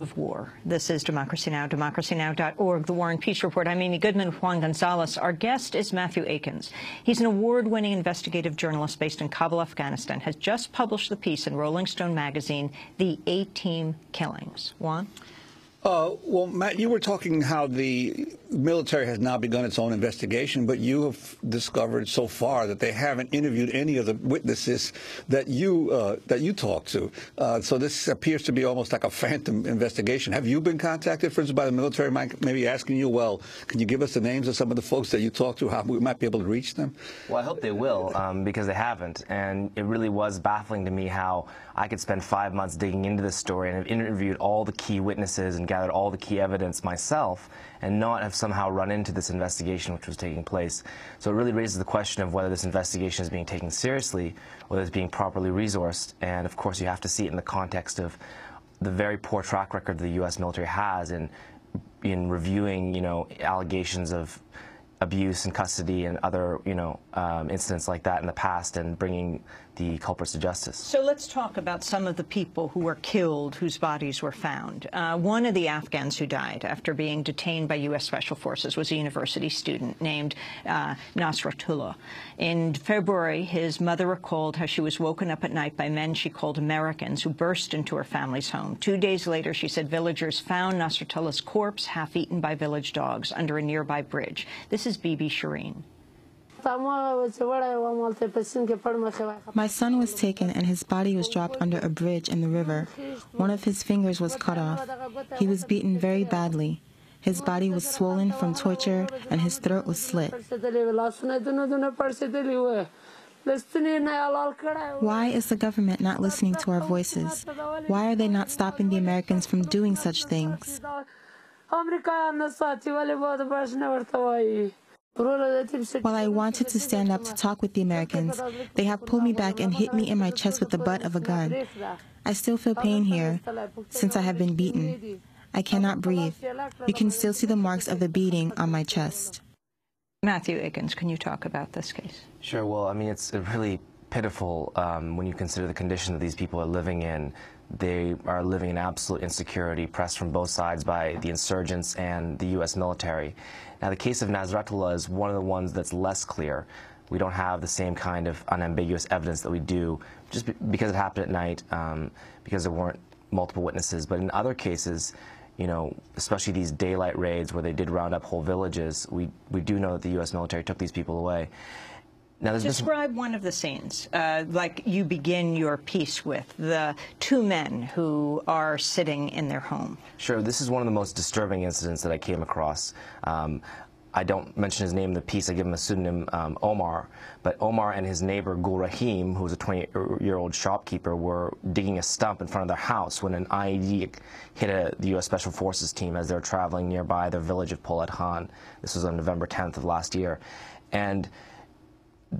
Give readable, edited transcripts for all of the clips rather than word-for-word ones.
Of war. This is Democracy Now!, democracynow.org, The War and Peace Report. I'm Amy Goodman, Juan Gonzalez. Our guest is Matthew Akins. He's an award-winning investigative journalist based in Kabul, Afghanistan, has just published the piece in Rolling Stone magazine, The A-Team Killings. Juan? Well, Matt, you were talking how the military has now begun its own investigation, but you have discovered so far that they haven't interviewed any of the witnesses that you talked to. So this appears to be almost like a phantom investigation. Have you been contacted, for instance, by the military, maybe asking you, well, can you give us the names of some of the folks that you talked to, how we might be able to reach them? Well, I hope they will, because they haven't. And it really was baffling to me how I could spend 5 months digging into this story and have interviewed all the key witnesses and gathered all the key evidence myself and not have somehow run into this investigation which was taking place. So it really raises the question of whether this investigation is being taken seriously, whether it's being properly resourced, and of course you have to see it in the context of the very poor track record the U.S. military has in reviewing, allegations of abuse in custody and other, incidents like that in the past and bringing the culprits to justice. So let's talk about some of the people who were killed, whose bodies were found. One of the Afghans who died after being detained by U.S. Special Forces was a university student named Nasratullah. In February, his mother recalled how she was woken up at night by men she called Americans who burst into her family's home. 2 days later, she said villagers found Nasratullah's corpse, half-eaten by village dogs, under a nearby bridge. This is Bibi Shireen. My son was taken and his body was dropped under a bridge in the river. One of his fingers was cut off. He was beaten very badly. His body was swollen from torture and his throat was slit. Why is the government not listening to our voices? Why are they not stopping the Americans from doing such things? While I wanted to stand up to talk with the Americans, they have pulled me back and hit me in my chest with the butt of a gun. I still feel pain here, since I have been beaten. I cannot breathe. You can still see the marks of the beating on my chest. Matthew Akins, can you talk about this case? Sure. Well, I mean, it's really pitiful when you consider the condition that these people are living in. They are living in absolute insecurity, pressed from both sides by the insurgents and the U.S. military. Now, the case of Nasratullah is one of the ones that's less clear. We don't have the same kind of unambiguous evidence that we do, just because it happened at night, because there weren't multiple witnesses. But in other cases, especially these daylight raids where they did round up whole villages, we do know that the U.S. military took these people away. Now, describe one of the scenes, like you begin your piece with, the two men who are sitting in their home. Sure. This is one of the most disturbing incidents that I came across. I don't mention his name in the piece. I give him a pseudonym, Omar. But Omar and his neighbor, Gul Rahim, who was a 20-year-old shopkeeper, were digging a stump in front of their house when an IED hit the U.S. Special Forces team as they were traveling nearby their village of Polat Khan. This was on November 10th of last year. And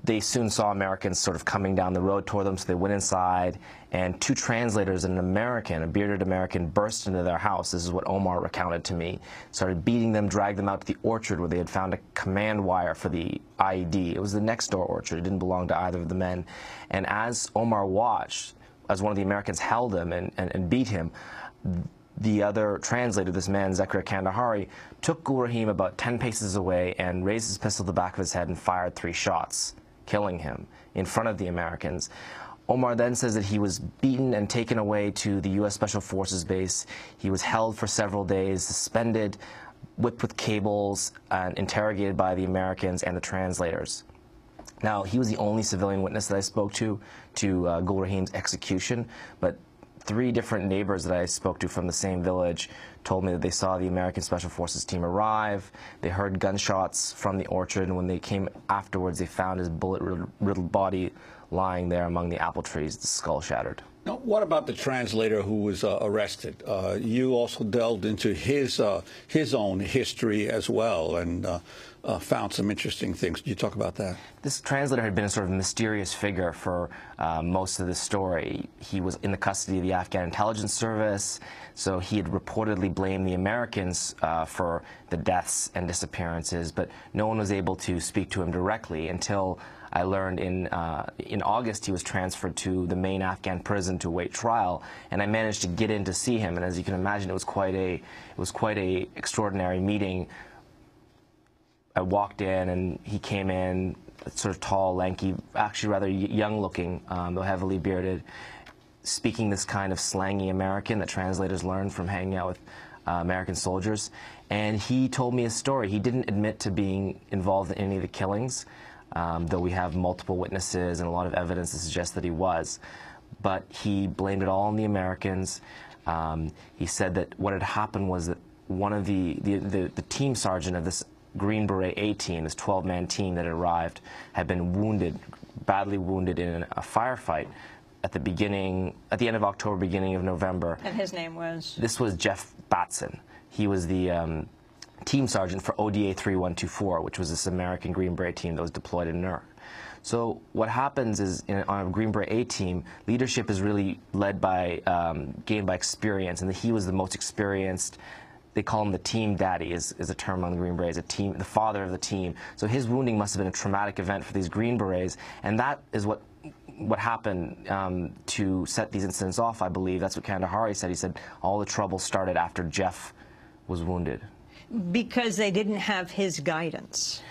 they soon saw Americans sort of coming down the road toward them, so they went inside, and two translators and an American, a bearded American, burst into their house. This is what Omar recounted to me. Started beating them, dragged them out to the orchard where they had found a command wire for the IED. It was the next door orchard. It didn't belong to either of the men. And as Omar watched, as one of the Americans held him and beat him, the other translator, this man, Zakaria Kandahari, took Gul Rahim about 10 paces away and raised his pistol to the back of his head and fired 3 shots, killing him in front of the Americans. Omar then says that he was beaten and taken away to the U.S. Special Forces base. He was held for several days, suspended, whipped with cables, and interrogated by the Americans and the translators. Now, he was the only civilian witness that I spoke to Gul Rahim's execution, but 3 different neighbors that I spoke to from the same village told me that they saw the American Special Forces team arrive. They heard gunshots from the orchard, and when they came afterwards, they found his bullet-riddled body lying there among the apple trees, the skull shattered. Now, what about the translator who was arrested? You also delved into his own history as well and found some interesting things. Could you talk about that? This translator had been a sort of mysterious figure for most of the story. He was in the custody of the Afghan intelligence service, so he had reportedly blamed the Americans for the deaths and disappearances, but no one was able to speak to him directly until I learned in August he was transferred to the main Afghan prison to await trial, and I managed to get in to see him. And as you can imagine, it was quite a extraordinary meeting. I walked in, and he came in, sort of tall, lanky, actually rather young-looking, though heavily bearded, speaking this kind of slangy American that translators learn from hanging out with American soldiers. And he told me a story. He didn't admit to being involved in any of the killings, though we have multiple witnesses and a lot of evidence to suggest that he was. But he blamed it all on the Americans. He said that what had happened was that one of the team sergeant of this Green Beret A team, this 12-man team that had arrived, had been wounded, badly wounded in a firefight at the end of October, beginning of November. And his name was? This was Jeff Batson. He was the team sergeant for ODA 3124, which was this American Green Beret team that was deployed in Nurk. So what happens is, on a Green Beret A team, leadership is really led by, gained by experience, and he was the most experienced. They call him the team daddy, is a term on the Green Berets, the father of the team. So his wounding must have been a traumatic event for these Green Berets, and that is what happened to set these incidents off, I believe. That's what Kandahari said. He said all the trouble started after Jeff was wounded. Because they didn't have his guidance.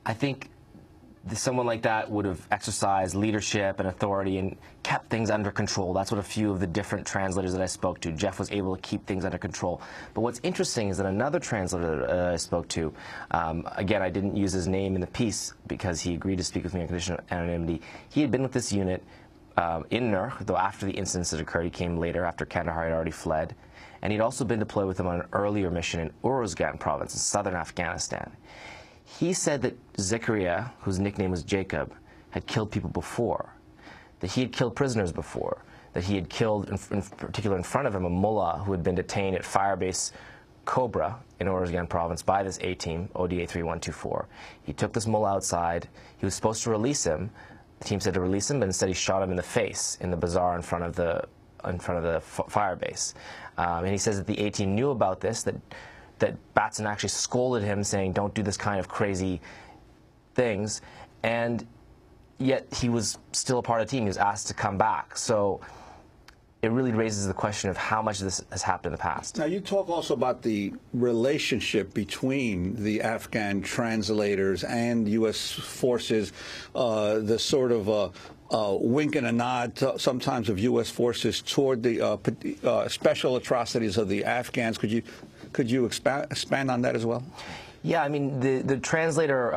I think someone like that would have exercised leadership and authority and kept things under control. That's what a few of the different translators that I spoke to, Jeff was able to keep things under control. But what's interesting is that another translator that I spoke to, again, I didn't use his name in the piece because he agreed to speak with me on condition of anonymity. He had been with this unit in Nurk, though after the incidents that occurred, he came later after Kandahar had already fled. And he'd also been deployed with them on an earlier mission in Uruzgan province in southern Afghanistan. He said that Zakaria, whose nickname was Jacob, had killed people before, that he had killed prisoners before, that he had killed, in particular in front of him, a mullah who had been detained at Firebase Cobra in Uruzgan province by this A-team, ODA 3124. He took this mullah outside. He was supposed to release him. The team said to release him, but instead he shot him in the face in the bazaar in front of the Firebase. And he says that the A-team knew about this, that Batson actually scolded him, saying, don't do this kind of crazy things, and yet he was still a part of the team. He was asked to come back. So it really raises the question of how much of this has happened in the past. Now, you talk also about the relationship between the Afghan translators and U.S. forces, the sort of wink and a nod sometimes of U.S. forces toward the special atrocities of the Afghans. Could you expand on that as well? Yeah, I mean, the translator,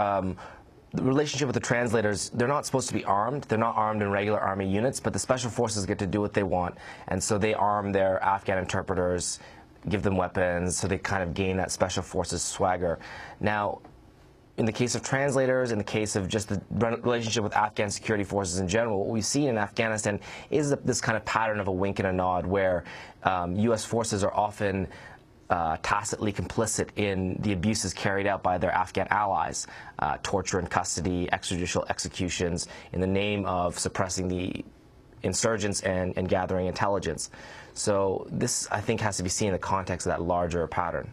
the relationship with the translators, they're not supposed to be armed. They're not armed in regular army units, but the special forces get to do what they want. And so they arm their Afghan interpreters, give them weapons, so they kind of gain that special forces swagger. Now, in the case of translators, in the case of just the relationship with Afghan security forces in general, what we've seen in Afghanistan is this kind of pattern of a wink and a nod where U.S. forces are often tacitly complicit in the abuses carried out by their Afghan allies, torture in custody, extrajudicial executions in the name of suppressing the insurgents and gathering intelligence. So this, I think, has to be seen in the context of that larger pattern.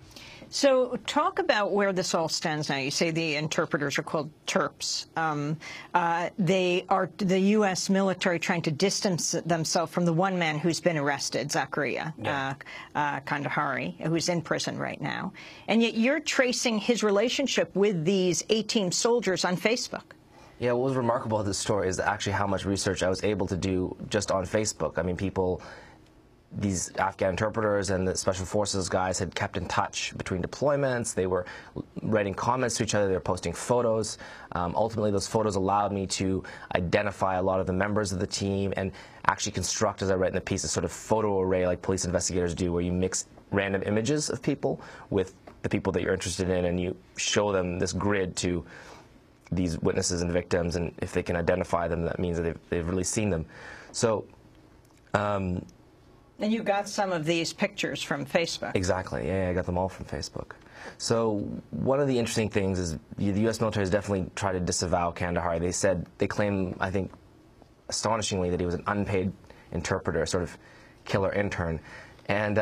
So talk about where this all stands now. You say the interpreters are called Terps. They are the U.S. military trying to distance themselves from the one man who's been arrested, Zakaria Kandahari, who's in prison right now. And yet you're tracing his relationship with these A-team soldiers on Facebook. Yeah, what was remarkable about this story is actually how much research I was able to do just on Facebook. I mean, these Afghan interpreters and the Special Forces guys had kept in touch between deployments. They were writing comments to each other. They were posting photos. Ultimately, those photos allowed me to identify a lot of the members of the team and actually construct, as I write in the piece, a sort of photo array like police investigators do, where you mix random images of people with the people that you're interested in, and you show them this grid to these witnesses and victims, and if they can identify them, that means that they've really seen them. So. And you got some of these pictures from Facebook. Exactly. Yeah, I got them all from Facebook. So one of the interesting things is the U.S. military has definitely tried to disavow Kandahar. They claim, I think, astonishingly, that he was an unpaid interpreter, a sort of killer intern. And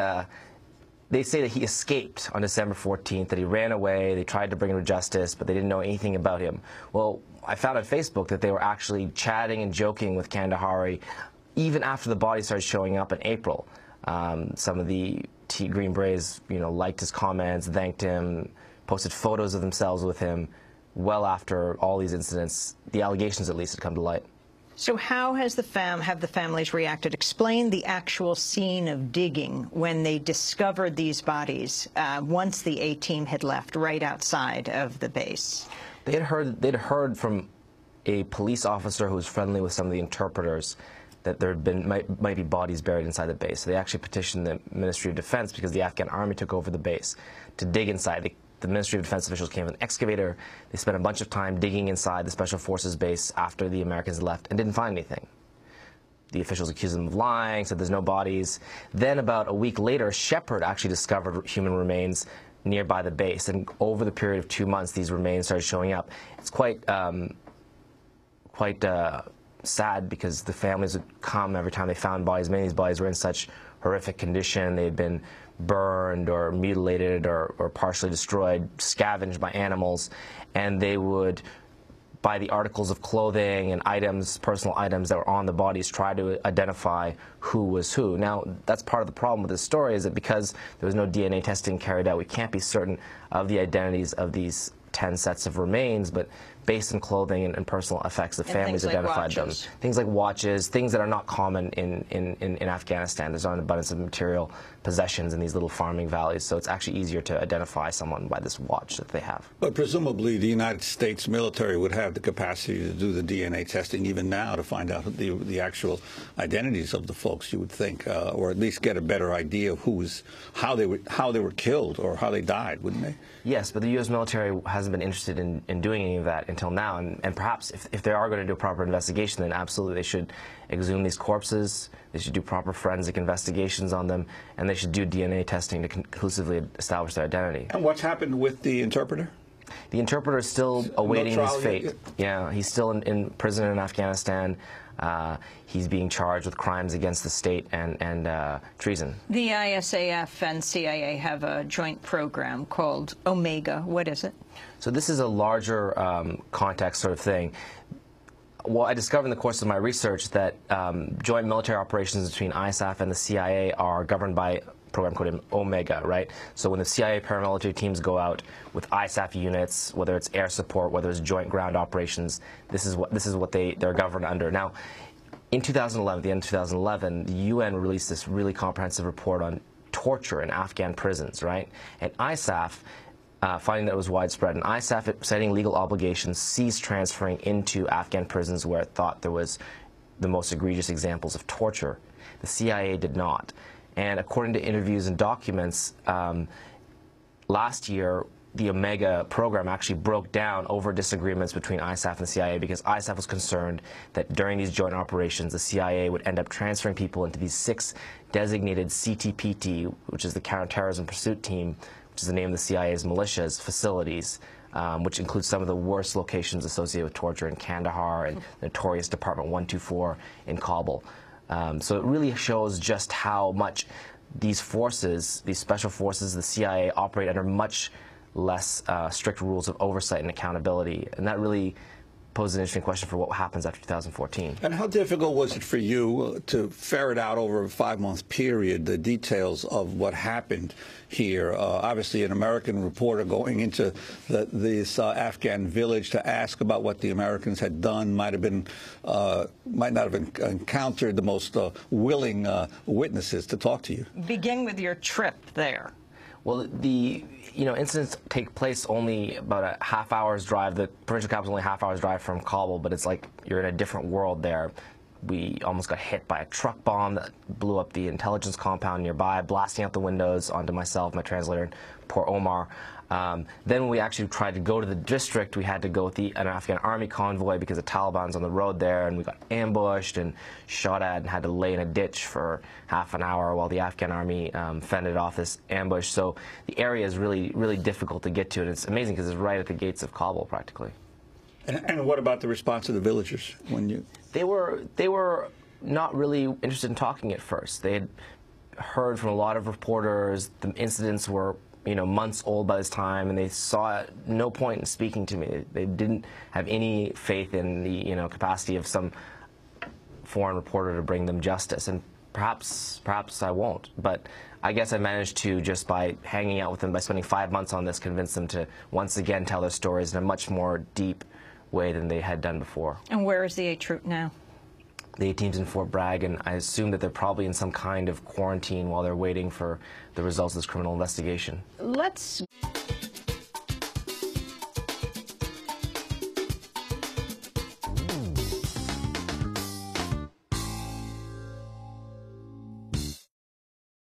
they say that he escaped on December 14th, that he ran away, they tried to bring him to justice, but they didn't know anything about him. Well, I found on Facebook that they were actually chatting and joking with Kandahari even after the body started showing up in April. Some of the Green Berets, liked his comments, thanked him, posted photos of themselves with him well after all these incidents, the allegations at least, had come to light. So how has have the families reacted? Explain the actual scene of digging when they discovered these bodies once the A-team had left right outside of the base. They'd heard from a police officer who was friendly with some of the interpreters that there had been might be bodies buried inside the base. So they actually petitioned the Ministry of Defense, because the Afghan army took over the base, to dig inside. The Ministry of Defense officials came with an excavator. They spent a bunch of time digging inside the Special Forces base after the Americans left and didn't find anything. The officials accused them of lying, said there's no bodies. Then about a week later, Shepard actually discovered human remains nearby the base, and over the period of 2 months, these remains started showing up. It's quite sad, because the families would come every time they found bodies. Many of these bodies were in such horrific condition. They had been burned or mutilated or partially destroyed, scavenged by animals, and they would, by the articles of clothing and items, personal items that were on the bodies, try to identify who was who. Now, that's part of the problem with this story, is that because there was no DNA testing carried out, we can't be certain of the identities of these 10 sets of remains, but based on clothing and personal effects, the families identified them. Things like watches, things that are not common in Afghanistan. There's not an abundance of material possessions in these little farming valleys, so it's actually easier to identify someone by this watch that they have. But presumably the United States military would have the capacity to do the DNA testing even now to find out the actual identities of the folks, you would think, or at least get a better idea of how they were killed or how they died, wouldn't they? Yes, but the U.S. military hasn't been interested in doing any of that until now, and perhaps if they are going to do a proper investigation, then absolutely they should exhume these corpses, they should do proper forensic investigations on them, and they should do DNA testing to conclusively establish their identity. And what's happened with the interpreter? The interpreter is still awaiting his fate. Yeah, he's still in prison in Afghanistan. He's being charged with crimes against the state and treason. The ISAF and CIA have a joint program called Omega. What is it? So this is a larger context sort of thing. Well, I discovered in the course of my research that joint military operations between ISAF and the CIA are governed by a program called Omega, right? So when the CIA paramilitary teams go out with ISAF units, whether it's air support, whether it's joint ground operations, this is what they're governed under. Now, in 2011, at the end of 2011, the UN released this really comprehensive report on torture in Afghan prisons, right? And ISAF, finding that it was widespread, and ISAF, citing legal obligations, ceased transferring into Afghan prisons where it thought there was the most egregious examples of torture. The CIA did not. And according to interviews and documents, last year, the Omega program actually broke down over disagreements between ISAF and the CIA, because ISAF was concerned that during these joint operations, the CIA would end up transferring people into these 6 designated CTPT, which is the Counterterrorism Pursuit Team, which is the name of the CIA's militias, facilities, which includes some of the worst locations associated with torture in Kandahar and the notorious Department 124 in Kabul. So it really shows just how much these forces, these special forces, the CIA, operate under much less strict rules of oversight and accountability. And that really poses an interesting question for what happens after 2014. And how difficult was it for you to ferret out over a 5-month period the details of what happened here? Obviously, an American reporter going into this Afghan village to ask about what the Americans had done might not have encountered the most willing witnesses to talk to you. Begin with your trip there. Well, the incidents take place only about a half-hour's drive. The provincial capital is only a half-hour's drive from Kabul, but it's like you're in a different world there. We almost got hit by a truck bomb that blew up the intelligence compound nearby, blasting out the windows onto myself, my translator, and poor Omar. Then when we actually tried to go to the district, we had to go with an Afghan army convoy because the Taliban's on the road there, and we got ambushed and shot at and had to lay in a ditch for half an hour while the Afghan army fended off this ambush. So the area is really, really difficult to get to, and it's amazing because it's right at the gates of Kabul practically. And what about the response of the villagers when you? They were not really interested in talking at first. They had heard from a lot of reporters. The incidents were, you know, months old by this time, and they saw no point in speaking to me. They didn't have any faith in the, you know, capacity of some foreign reporter to bring them justice. And perhaps I won't. But I guess I managed to, just by hanging out with them, by spending 5 months on this, convince them to once again tell their stories in a much more deep way than they had done before. And where is the 8 troop now? The 8 team's in Fort Bragg, and I assume that they're probably in some kind of quarantine while they're waiting for the results of this criminal investigation. Let's